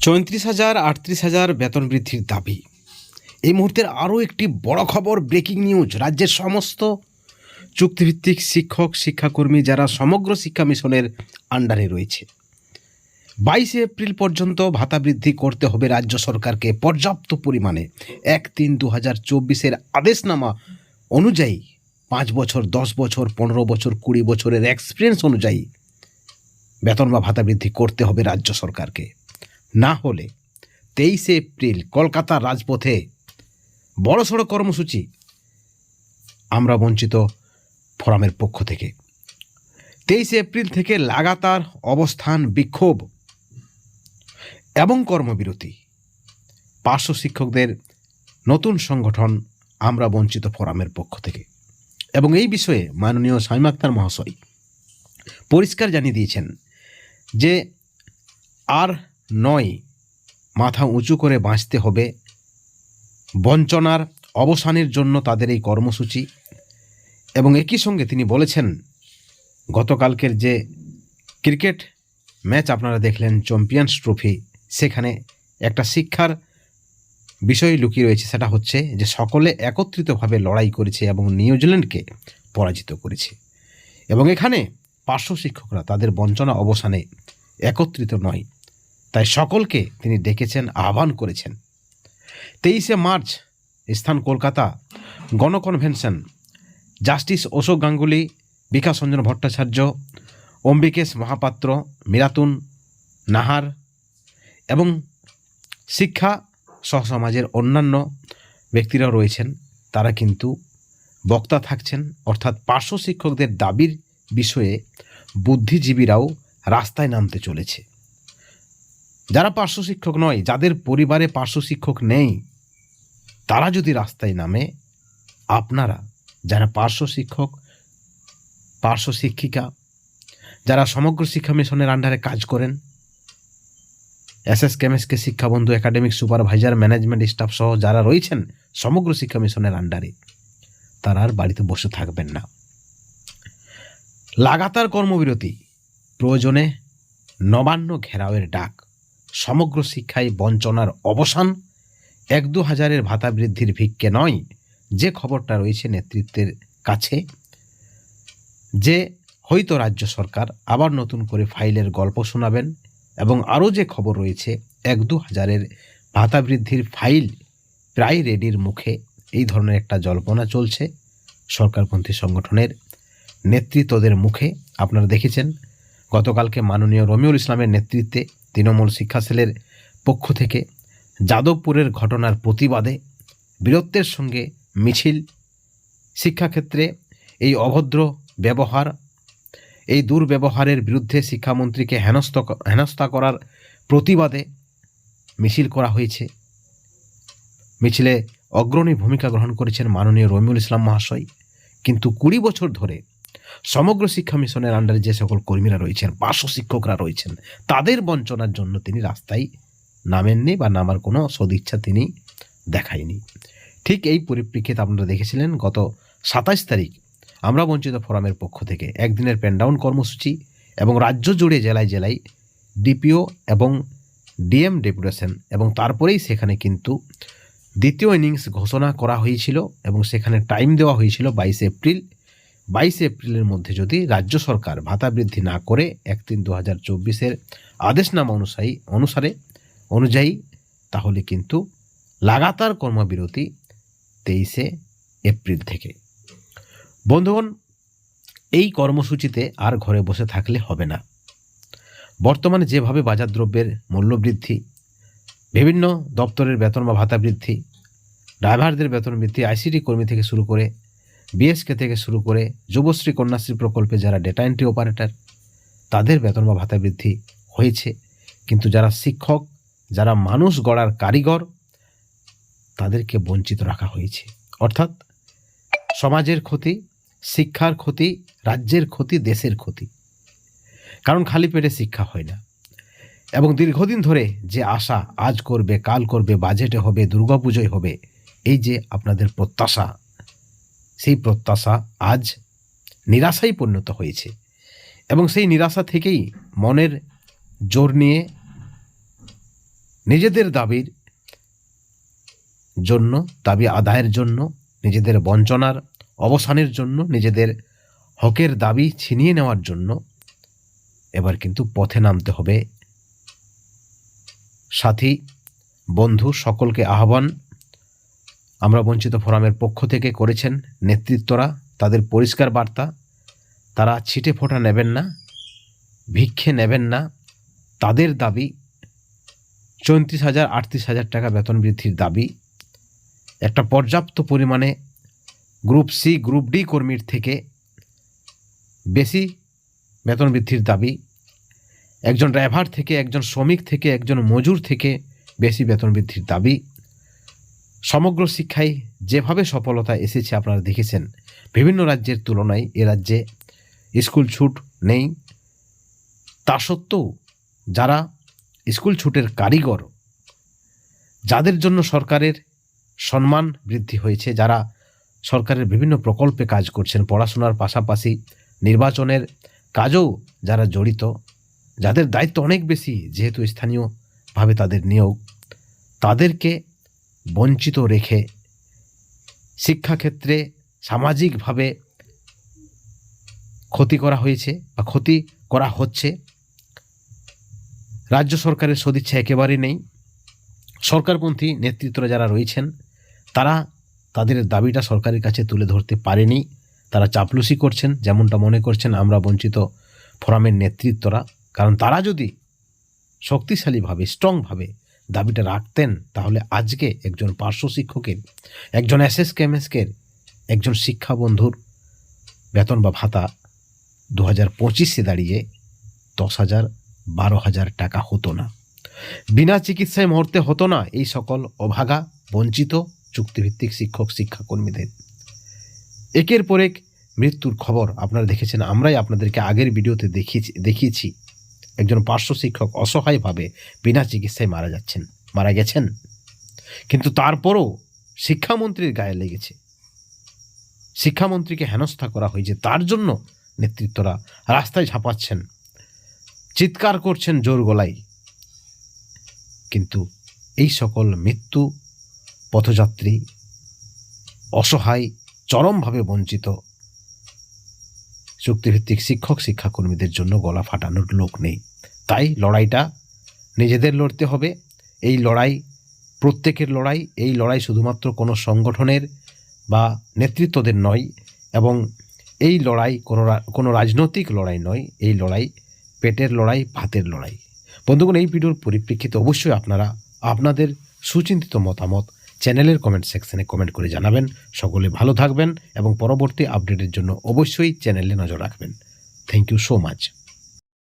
৩৪,০০০ ৩৮,০০০ বেতন বৃদ্ধির দাবি। এই মুহূর্তের আরও একটি বড় খবর, ব্রেকিং নিউজ। রাজ্যের সমস্ত চুক্তিভিত্তিক শিক্ষক শিক্ষাকর্মী যারা সমগ্র শিক্ষা মিশনের আন্ডারে রয়েছে, 22 এপ্রিল পর্যন্ত ভাতা বৃদ্ধি করতে হবে রাজ্য সরকারকে পর্যাপ্ত পরিমাণে। 1-3-2024 আদেশনামা অনুযায়ী 5 বছর, 10 বছর, 15 বছর, 20 বছরের এক্সপিরিয়েন্স অনুযায়ী বেতন বা ভাতা বৃদ্ধি করতে হবে রাজ্য সরকারকে। না হলে 23 এপ্রিল কলকাতার রাজপথে বড়সড় কর্মসূচি আমরা বঞ্চিত ফোরামের পক্ষ থেকে। 23 এপ্রিল থেকে লাগাতার অবস্থান, বিক্ষোভ এবং কর্মবিরতি। পার্শ্ব শিক্ষকদের নতুন সংগঠন আমরা বঞ্চিত ফোরামের পক্ষ থেকে। এবং এই বিষয়ে মাননীয় শামীম আখতার মহাশয় পরিষ্কার জানিয়ে দিয়েছেন যে আর নয়, মাথা উঁচু করে বাঁচতে হবে। বঞ্চনার অবসানের জন্য তাদের এই কর্মসূচি। এবং একই সঙ্গে তিনি বলেছেন, গতকালকের যে ক্রিকেট ম্যাচ আপনারা দেখলেন, চ্যাম্পিয়ন্স ট্রফি, সেখানে একটা শিক্ষার বিষয় লুকিয়ে রয়েছে। সেটা হচ্ছে যে সকলে একত্রিতভাবে লড়াই করেছে এবং নিউজিল্যান্ডকে পরাজিত করেছে। এবং এখানে পার্শ্ব শিক্ষকরা তাদের বঞ্চনা অবসানে একত্রিত নয়, তাই সকলকে তিনি ডেকেছেন, আহ্বান করেছেন। 23 মার্চ, স্থান কলকাতা, গণকনভেনশন। জাস্টিস অশোক গাঙ্গুলি, বিকাশ রঞ্জন ভট্টাচার্য, অম্বিকেশ মহাপাত্র, মিরাতুন নাহার এবং শিক্ষা সহসমাজের অন্যান্য ব্যক্তিরাও রয়েছেন। তারা কিন্তু বক্তা থাকছেন। অর্থাৎ পার্শ্ব শিক্ষকদের দাবির বিষয়ে বুদ্ধিজীবীরাও রাস্তায় নামতে চলেছে। যারা পার্শ্ব শিক্ষক নয়, যাদের পরিবারে পার্শ্ব শিক্ষক নেই, তারা যদি রাস্তায় নামে, আপনারা যারা পার্শ্ব শিক্ষক, পার্শ্ব শিক্ষিকা, যারা সমগ্র শিক্ষা মিশনের আন্ডারে কাজ করেন, কেএমএসকে শিক্ষাবন্ধু, একাডেমিক সুপারভাইজার, ম্যানেজমেন্ট স্টাফ সহ যারা রয়েছেন সমগ্র শিক্ষা মিশনের আন্ডারে, তারা আর বাড়িতে বসে থাকবেন না। লাগাতার কর্মবিরতি, প্রয়োজনে নবান্ন ঘেরাওয়ের ডাক। সমগ্র শিক্ষায় বঞ্চনার অবসান, 1-2 হাজারের ভাতা বৃদ্ধির ভিক্ষে নয়। যে খবরটা রয়েছে নেতৃত্বের কাছে, যে হয়তো রাজ্য সরকার আবার নতুন করে ফাইলের গল্প শোনাবেন। এবং আরও যে খবর রয়েছে, 1-2 হাজারের ভাতা বৃদ্ধির ফাইল প্রায় রেডির মুখে। এই ধরনের একটা জল্পনা চলছে সরকারপন্থী সংগঠনের নেতৃত্বদের মুখে। আপনারা দেখেছেন গতকালকে মাননীয় রমিউল ইসলামের নেতৃত্বে তৃণমূল শিক্ষা সেলের পক্ষ থেকে যাদবপুরের ঘটনার প্রতিবাদে বীরত্বের সঙ্গে মিছিল। শিক্ষাক্ষেত্রে এই অভদ্র ব্যবহার, এই দুর্ব্যবহারের বিরুদ্ধে শিক্ষামন্ত্রীকে হেনস্থা করার প্রতিবাদে মিছিল করা হয়েছে। মিছিলে অগ্রণী ভূমিকা গ্রহণ করেছেন মাননীয় রমিউল ইসলাম মহাশয়। কিন্তু 20 বছর ধরে সমগ্র শিক্ষা মিশনের আন্ডারে যে সকল কর্মীরা রয়েছেন, পার্শ্ব শিক্ষকরা রয়েছেন, তাদের বঞ্চনার জন্য তিনি রাস্তায় নামেননি বা নামার কোনো সদিচ্ছা তিনি দেখায়নি। ঠিক এই পরিপ্রেক্ষিতে আপনারা দেখেছিলেন গত 27 তারিখ আমরা বঞ্চিত ফোরামের পক্ষ থেকে একদিনের পেনডাউন কর্মসূচি এবং রাজ্য জুড়ে জেলায় জেলায় ডিপিও এবং ডিএম ডেপুটেশন। এবং তারপরেই সেখানে কিন্তু দ্বিতীয় ইনিংস ঘোষণা করা হয়েছিল এবং সেখানে টাইম দেওয়া হয়েছিল 22 এপ্রিল। 22 এপ্রিলের মধ্যে যদি রাজ্য সরকার ভাতা বৃদ্ধি না করে 1-3-2024 আদেশনামা অনুযায়ী, তাহলে কিন্তু লাগাতার কর্মবিরতি 23 এপ্রিল থেকে। বন্ধুগণ, এই কর্মসূচিতে আর ঘরে বসে থাকলে হবে না। বর্তমানে যেভাবে বাজার দ্রব্যের মূল্য বৃদ্ধি, বিভিন্ন দপ্তরের বেতন বা ভাতা বৃদ্ধি, ড্রাইভারদের বেতন বৃদ্ধি, আইসিটি কর্মী থেকে শুরু করে বিএসকে থেকে শুরু করে যুবশ্রী কন্যাশ্রী প্রকল্পে যারা ডেটা এন্ট্রি অপারেটর, তাদের বেতন বা ভাতা বৃদ্ধি হয়েছে। কিন্তু যারা শিক্ষক, যারা মানুষ গড়ার কারিগর, তাদেরকে বঞ্চিত রাখা হয়েছে। অর্থাৎ সমাজের ক্ষতি, শিক্ষার ক্ষতি, রাজ্যের ক্ষতি, দেশের ক্ষতি। কারণ খালি পেটে শিক্ষা হয় না। এবং দীর্ঘদিন ধরে যে আশা, আজ করবে, কাল করবে, বাজেটে হবে, দুর্গাপুজোয় হবে, এই যে আপনাদের প্রত্যাশা, সেই প্রত্যাশা আজ নিরাশায় পরিণত হয়েছে। এবং সেই নিরাশা থেকেই মনের জোর নিয়ে নিজেদের দাবির জন্য, দাবি আদায়ের জন্য, নিজেদের বঞ্চনার অবসানের জন্য, নিজেদের হকের দাবি ছিনিয়ে নেওয়ার জন্য এবার কিন্তু পথে নামতে হবে। সাথী, বন্ধু সকলকে আহ্বান আমরা বঞ্চিত ফোরামের পক্ষ থেকে করেছেন নেতৃত্বরা। তাদের পরিষ্কার বার্তা, তারা ছিটে ফোঁটা নেবেন না, ভিক্ষে নেবেন না। তাদের দাবি 34,000-38,000 টাকা বেতন বৃদ্ধির দাবি, একটা পর্যাপ্ত পরিমাণে গ্রুপ সি গ্রুপ ডি কর্মীর থেকে বেশি বেতন বৃদ্ধির দাবি, একজন ড্রাইভার থেকে, একজন শ্রমিক থেকে, একজন মজুর থেকে বেশি বেতন বৃদ্ধির দাবি। সমগ্র শিক্ষায় যেভাবে সফলতা এসেছে আপনারা দেখেছেন, বিভিন্ন রাজ্যের তুলনায় এ রাজ্যে স্কুল ছুট নেই। তা সত্ত্বেও যারা স্কুল ছুটের কারিগর, যাদের জন্য সরকারের সম্মান বৃদ্ধি হয়েছে, যারা সরকারের বিভিন্ন প্রকল্পে কাজ করছেন, পড়াশোনার পাশাপাশি নির্বাচনের কাজেও যারা জড়িত, যাদের দায়িত্ব অনেক বেশি যেহেতু স্থানীয়ভাবে তাদের নিয়োগ, তাদেরকে বঞ্চিত রেখে শিক্ষাক্ষেত্রে সামাজিকভাবে ক্ষতি করা হয়েছে বা ক্ষতি করা হচ্ছে। রাজ্য সরকারের সদিচ্ছা একেবারেই নেই। সরকারপন্থী নেতৃত্বরা যারা রয়েছেন তারা তাদের দাবিটা সরকারের কাছে তুলে ধরতে পারেনি, তারা চাপলুসি করছেন, যেমনটা মনে করছেন আমরা বঞ্চিত ফোরামের নেতৃত্বরা। কারণ তারা যদি শক্তিশালীভাবে, স্ট্রংভাবে দাবিটা রাখতেন, তাহলে আজকে একজন পার্শ্ব শিক্ষকের, একজন এসএসকে এমএসকের, একজন শিক্ষা বন্ধুর বেতন বা ভাতা 2025-এ দাঁড়িয়ে 10,000-12,000 টাকা হতো না। বিনা চিকিৎসায় মরতে হতো না এই সকল অভাগা, বঞ্চিত, চুক্তিভিত্তিক শিক্ষক শিক্ষাকর্মীদের। একের পর এক মৃত্যুর খবর আপনারা দেখেছেন, আমরাই আপনাদেরকে আগের ভিডিওতে দেখিয়েছি। একজন পার্শ্ব শিক্ষক অসহায়ভাবে বিনা চিকিৎসায় মারা গেছেন। কিন্তু তারপরও শিক্ষামন্ত্রীর গায়ে লেগেছে, শিক্ষামন্ত্রীকে হেনস্থা করা হয়েছে, তার জন্য নেতৃত্বরা রাস্তায় ঝাঁপাচ্ছেন, চিৎকার করছেন জোর গলায়। কিন্তু এই সকল মৃত্যু পথযাত্রী, অসহায়, চরমভাবে বঞ্চিত চুক্তিভিত্তিক শিক্ষক শিক্ষাকর্মীদের জন্য গলা ফাটানোর লোক নেই। তাই লড়াইটা নিজেদের লড়তে হবে। এই লড়াই প্রত্যেকের লড়াই। এই লড়াই শুধুমাত্র কোনো সংগঠনের বা নেতৃত্বদের নয়, এবং এই লড়াই কোনো রাজনৈতিক লড়াই নয়। এই লড়াই পেটের লড়াই, ভাতের লড়াই। বন্ধুগণ, এই ভিডিওর পরিপ্রেক্ষিতে অবশ্যই আপনারা আপনাদের সুচিন্তিত মতামত চ্যানেলের কমেন্ট সেকশনে কমেন্ট করে জানাবেন। সকলে ভালো থাকবেন এবং পরবর্তী আপডেটের জন্য অবশ্যই চ্যানেলে নজর রাখবেন। Thank you so much.